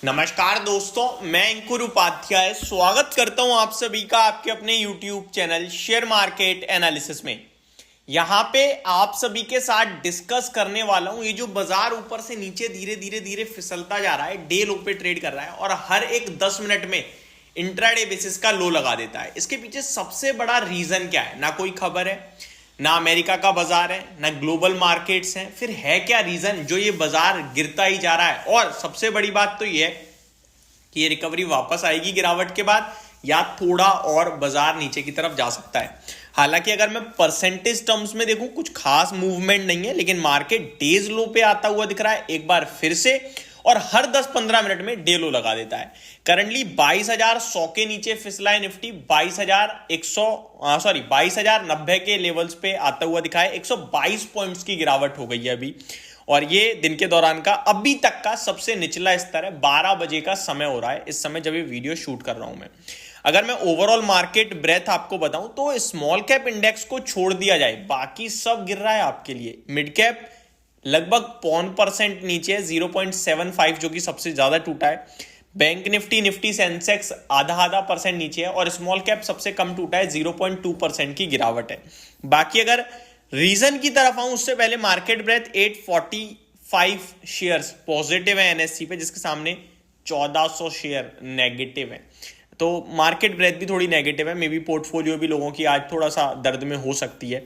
नमस्कार दोस्तों, मैं अंकुर उपाध्याय स्वागत करता हूं आप सभी का आपके अपने YouTube channel share market analysis में। यहां पे आप सभी के साथ डिस्कस करने वाला हूं ये जो बाजार ऊपर से नीचे धीरे धीरे धीरे फिसलता जा रहा है, डे लो पे ट्रेड कर रहा है और हर एक 10 मिनट में इंट्राडे बेसिस का लो लगा देता है। इसके पीछे सबसे बड़ा रीजन क्या है? ना कोई खबर है, ना अमेरिका का बाजार है, ना ग्लोबल मार्केट्स हैं। फिर है क्या रीजन जो ये बाजार गिरता ही जा रहा है? और सबसे बड़ी बात तो ये है कि ये रिकवरी वापस आएगी गिरावट के बाद या थोड़ा और बाजार नीचे की तरफ जा सकता है। हालांकि अगर मैं परसेंटेज टर्म्स में देखूं कुछ खास मूवमेंट नहीं है, लेकिन मार्केट डेज लो पे आता हुआ दिख रहा है एक बार फिर से, और हर 10-15 मिनट में डे लो लगा देता है। करंटली 22,100 के नीचे फिसला है निफ्टी, 22,090 के लेवल्स पे आता हुआ दिखा है। 122 पॉइंट्स की गिरावट हो गई है अभी, और ये दिन के दौरान का अभी तक का सबसे निचला स्तर है। 12 बजे का समय हो रहा है इस समय जब ये वीडियो शूट कर रहा हूं मैं। अगर मैं ओवरऑल मार्केट ब्रेथ आपको बताऊं तो स्मॉल कैप इंडेक्स को छोड़ दिया जाए, बाकी सब गिर रहा है आपके लिए। मिड कैप लगभग 0.5% नीचे है, 0.75, जो कि सबसे ज्यादा टूटा है। बैंक निफ्टी सेंसेक्स आधा परसेंट नीचे है, और स्मॉल कैप सबसे कम टूटा है, 0.2% की गिरावट है। बाकी अगर रीजन की तरफ आऊं उससे पहले मार्केट ब्रेथ 845 शेयर्स पॉजिटिव है एनएससी पे, जिसके सामने 1400 शेयर नेगेटिव है। तो मार्केट ब्रेथ भी थोड़ी नेगेटिव है, मे बी पोर्टफोलियो भी लोगों की आज थोड़ा सा दर्द में हो सकती है।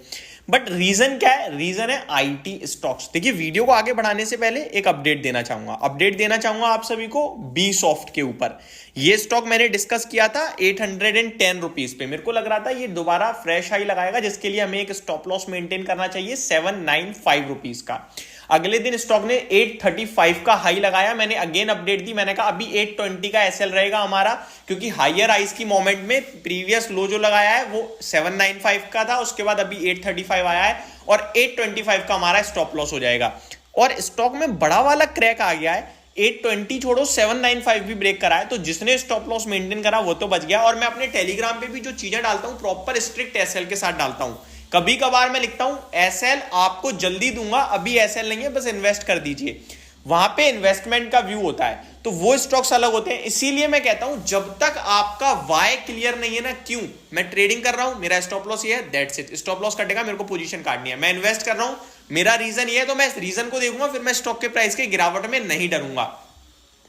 बट रीजन क्या है? रीजन है आईटी स्टॉक्स। देखिए, वीडियो को आगे बढ़ाने से पहले एक अपडेट देना चाहूंगा आप सभी को बी सॉफ्ट के ऊपर। ये स्टॉक मैंने डिस्कस किया था 810 रुपीज पे। मेरे को लग रहा था ये दोबारा फ्रेश हाई लगाएगा, जिसके लिए हमें एक स्टॉप लॉस मेंटेन करना चाहिए 795 रुपीज का। अगले दिन स्टॉक ने 835 का हाई लगाया। मैंने अगेन अपडेट दी, मैंने कहा अभी 820 का एसएल रहेगा हमारा, क्योंकि हायर हाइस की मोमेंट में प्रीवियस लो जो लगाया है वो 795 का था, उसके बाद अभी 835 आया है और 825 का हमारा स्टॉप लॉस हो जाएगा। और स्टॉक में बड़ा वाला क्रैक आ गया है, 820 छोड़ो 795 भी ब्रेक करा है। तो जिसने स्टॉप लॉस मेंटेन करा वो तो बच गया। और मैं अपने टेलीग्राम पे भी जो चीजें डालता हूं प्रॉपर स्ट्रिक्ट एसएल के साथ डालता हूं। कभी कभार मैं लिखता हूं एसएल आपको जल्दी दूंगा, अभी एसएल नहीं है, बस इन्वेस्ट कर दीजिए। वहां पे इन्वेस्टमेंट का व्यू होता है, तो वो स्टॉक्स अलग होते हैं। इसीलिए मैं कहता हूं जब तक आपका वाई क्लियर नहीं है ना, क्यों मैं ट्रेडिंग कर रहा हूं, मेरा स्टॉप लॉस ये है, दैट्स इट। स्टॉप लॉस कटेगा, मेरे को पोजीशन काटनी है। मैं इन्वेस्ट कर रहा हूं, मेरा रीजन ये है, तो मैं इस रीजन को देखूंगा, फिर मैं स्टॉक के प्राइस के गिरावट में नहीं डरूंगा।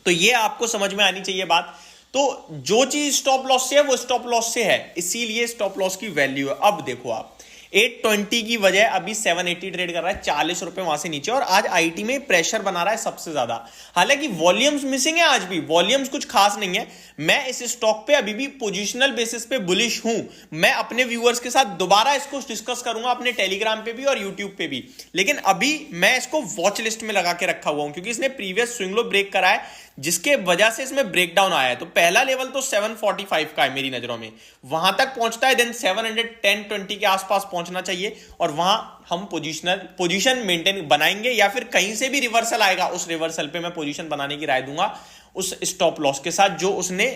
तो ये आपको समझ में आनी चाहिए बात। तो जो चीज स्टॉप लॉस से है वो स्टॉप लॉस से है, इसीलिए स्टॉप लॉस की वैल्यू है। अब देखो आप 820 की वजह अभी 780 ट्रेड कर रहा है, 40 रुपए वहां से नीचे, और आज आईटी में प्रेशर बना रहा है सबसे ज्यादा। हालांकि वॉल्यूम्स मिसिंग है, आज भी वॉल्यूम्स कुछ खास नहीं है। मैं इस स्टॉक पे अभी भी पोजिशनल बेसिस पे बुलिश हूं। मैं अपने व्यूअर्स के साथ दोबारा इसको डिस्कस करूंगा अपने टेलीग्राम पे भी और यूट्यूब पे भी, लेकिन अभी मैं इसको वॉच लिस्ट में लगा के रखा हुआ हूं, क्योंकि इसने प्रीवियस स्विंग लो ब्रेक करा है, जिसके वजह से इसमें ब्रेकडाउन आया है। तो पहला लेवल तो 745 का है मेरी नजरों में, वहां तक पहुंचता है, देन 710-20 के आसपास पहुंचना चाहिए, और वहां हम पोजीशन मेंटेन बनाएंगे, या फिर कहीं से भी रिवर्सल आएगा, उस रिवर्सल पे मैं पोजीशन बनाने की राय दूंगा उस स्टॉप लॉस के साथ जो उसने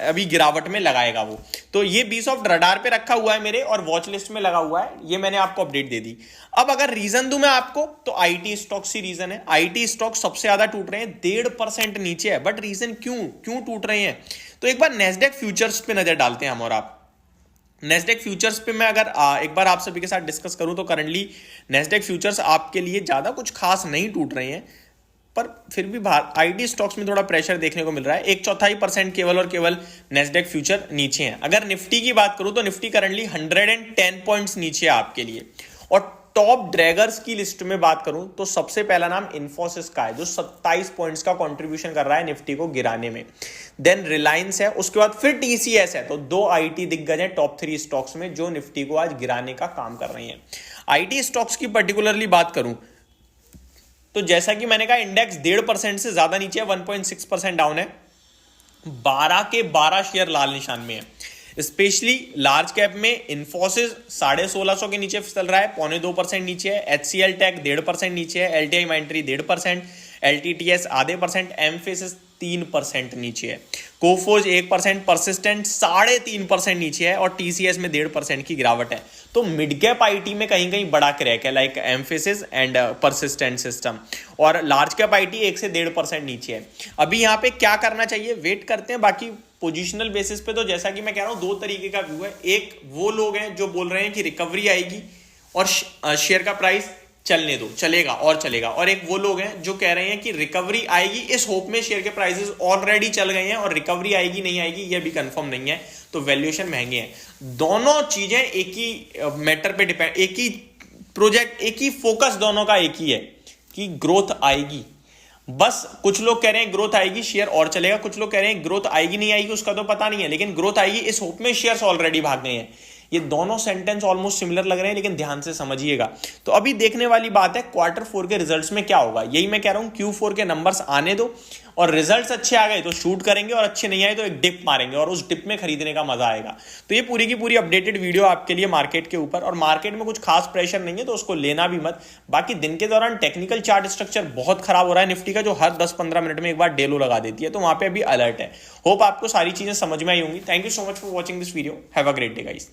अभी गिरावट में लगाएगा वो। तो ये बी सॉफ्ट रडार पे रखा हुआ है मेरे, और वॉच लिस्ट में लगा हुआ है, ये मैंने आपको अपडेट दे दी। अब अगर रीजन दूं मैं आपको, तो आईटी स्टॉक्स ही रीजन है। आईटी स्टॉक सबसे ज्यादा टूट रहे हैं, 1.5% नीचे है। बट रीजन क्यों टूट रहे हैं? तो एक बार नेस्डेक फ्यूचर्स पे नजर डालते हैं हम और आप। नेस्डेक फ्यूचर्स पे मैं अगर एक बार आप सभी के साथ डिस्कस करूं, तो करंटली नेस्डेक फ्यूचर्स आपके लिए ज्यादा कुछ खास नहीं टूट रहे हैं, पर फिर भी आईटी स्टॉक्स में थोड़ा प्रेशर देखने को मिल रहा है। 1/4% केवल और केवल नेस्डेक फ्यूचर नीचे है। अगर निफ्टी की बात करूं तो निफ्टी करंटली 110 पॉइंट्स नीचे है आपके लिए। और टॉप ड्रैगर्स की लिस्ट में बात करूं तो सबसे पहला नाम इन्फोसिस का है, जो 27 पॉइंट्स का कंट्रीब्यूशन कर रहा है निफ्टी को गिराने में। देन रिलायंस है, उसके बाद फिर टीसीएस है। तो 2 आईटी दिग्गज हैं टॉप 3 स्टॉक्स में जो निफ्टी को आज गिराने का काम कर रही हैं। आईटी स्टॉक्स की पर्टिकुलरली बात करूं तो जैसा कि मैंने कहा, इंडेक्स 1.5% से ज्यादा नीचे है, 1.6% डाउन है। 12 के 12 शेयर लाल निशान में है। स्पेशली लार्ज कैप में इन्फोसिस 1650 के नीचे फिसल रहा है, 0.25% नीचे है। एचसीएल टेक 1.5% नीचे है। एलटीआई माइंट्री 1.5%, एलटीटीएस 0.5%, एमफेसिस 3% नीचे है, कोफोज 1%, परसिस्टेंट 3.5% नीचे है और टीसीएस में 1.5% की गिरावट है। तो मिड कैप आईटी में कहीं कहीं बड़ा क्रैक है, like emphasis and persistent system, और लार्ज कैप आईटी 1 से 1.5% नीचे है। अभी यहाँ पे क्या करना चाहिए, वेट करते हैं। बाकी पोजिशनल बेसिस पे तो जैसा कि मैं कह रहा हूं, दो तरीके का व्यू है। एक वो लोग हैं जो बोल रहे हैं कि रिकवरी आएगी और शेयर का प्राइस चलने दो, चलेगा और चलेगा, और एक वो लोग हैं जो कह रहे हैं कि रिकवरी आएगी इस होप में, शेयर के प्राइसेस ऑलरेडी चल गए हैं और रिकवरी आएगी नहीं आएगी ये भी कंफर्म नहीं है, तो वैल्यूएशन महंगे हैं। दोनों चीजें एक ही मैटर पे डिपेंड, एक ही प्रोजेक्ट, एक ही फोकस, दोनों का एक ही है कि ग्रोथ आएगी। बस कुछ लोग कह रहे हैं ग्रोथ आएगी शेयर और चलेगा, कुछ लोग कह रहे हैं ग्रोथ आएगी नहीं आएगी उसका तो पता नहीं है, लेकिन ग्रोथ आएगी इस होप में शेयर्स ऑलरेडी भाग गए हैं। ये दोनों सेंटेंस ऑलमोस्ट सिमिलर लग रहे हैं, लेकिन ध्यान से समझिएगा। तो अभी देखने वाली बात है Q4 के रिजल्ट्स में क्या होगा। यही मैं कह रहा हूं, Q4 के नंबर्स आने दो, और रिजल्ट्स अच्छे आ गए तो शूट करेंगे, और अच्छे नहीं आए तो एक डिप मारेंगे, और उस डिप में खरीदने का मजा आएगा। तो ये पूरी की पूरी अपडेटेड वीडियो आपके लिए मार्केट के ऊपर, और मार्केट में कुछ खास प्रेशर नहीं है तो उसको लेना भी मत। बाकी दिन के दौरान टेक्निकल चार्ट स्ट्रक्चर बहुत खराब हो रहा है निफ्टी का, जो हर 10-15 मिनट में एक बार डेलो लगा देती है, तो वहां पे अभी अलर्ट है। होप आपको सारी चीजें समझ में आई होंगी। Thank you so much for watching this video. Have a great day guys.